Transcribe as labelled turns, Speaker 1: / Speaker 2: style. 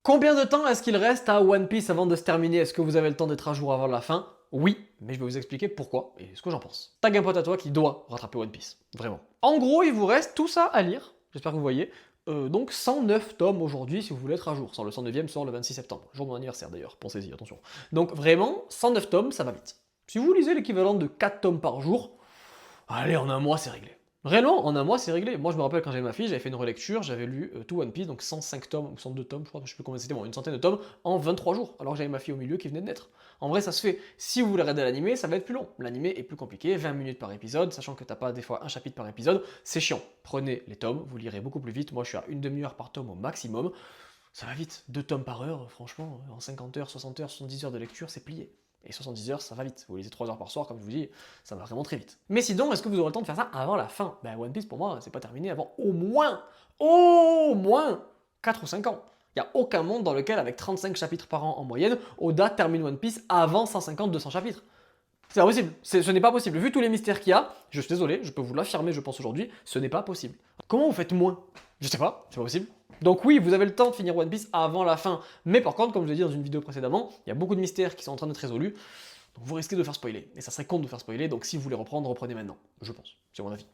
Speaker 1: Combien de temps est-ce qu'il reste à One Piece avant de se terminer? Est-ce que vous avez le temps d'être à jour avant la fin? Oui, mais je vais vous expliquer pourquoi et ce que j'en pense. Tag un pote à toi qui doit rattraper One Piece, vraiment. En gros, il vous reste tout ça à lire, j'espère que vous voyez. Donc 109 tomes aujourd'hui si vous voulez être à jour. Le 109e sort le 26 septembre, jour de mon anniversaire d'ailleurs, pensez-y, attention. Donc vraiment, 109 tomes, ça va vite. Si vous lisez l'équivalent de 4 tomes par jour, allez, en un mois, c'est réglé. Réellement, en un mois, c'est réglé. Moi, je me rappelle quand j'avais ma fille, j'avais fait une relecture, j'avais lu tout One Piece, donc 105 tomes, ou 102 tomes, je crois, je sais plus combien c'était, bon, une centaine de tomes, en 23 jours, alors que j'avais ma fille au milieu qui venait de naître. En vrai, ça se fait. Si vous voulez regarder l'animé, ça va être plus long. L'animé est plus compliqué, 20 minutes par épisode, sachant que t'as pas des fois un chapitre par épisode, c'est chiant. Prenez les tomes, vous lirez beaucoup plus vite. Moi, je suis à une demi-heure par tome au maximum. Ça va vite, 2 tomes par heure, franchement, en 50 heures, 60 heures, 70 heures de lecture, c'est plié. Et 70 heures, ça va vite. Vous lisez 3 heures par soir, comme je vous dis, ça va vraiment très vite. Mais sinon, est-ce que vous aurez le temps de faire ça avant la fin? Ben One Piece, pour moi, c'est pas terminé avant au moins 4 ou 5 ans. Il n'y a aucun monde dans lequel, avec 35 chapitres par an en moyenne, Oda termine One Piece avant 150-200 chapitres. C'est impossible, ce n'est pas possible. Vu tous les mystères qu'il y a, je suis désolé, je peux vous l'affirmer, je pense aujourd'hui, ce n'est pas possible. Comment vous faites moins? Je sais pas, c'est pas possible. Donc oui, vous avez le temps de finir One Piece avant la fin, mais par contre, comme je l'ai dit dans une vidéo précédemment, il y a beaucoup de mystères qui sont en train d'être résolus, donc vous risquez de faire spoiler, et ça serait con de vous faire spoiler, donc si vous voulez reprendre, reprenez maintenant, je pense, c'est mon avis.